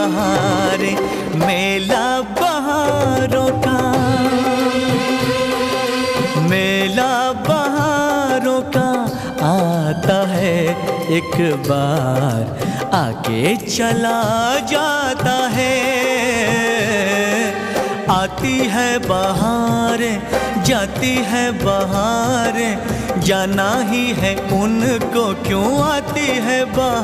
बहारें, मेला बहारों का, मेला बहारों का आता है एक बार, आके चला जाता है। आती है बहारें, जाती है बहारें, जाना ही है उनको, क्यों आती है बहार।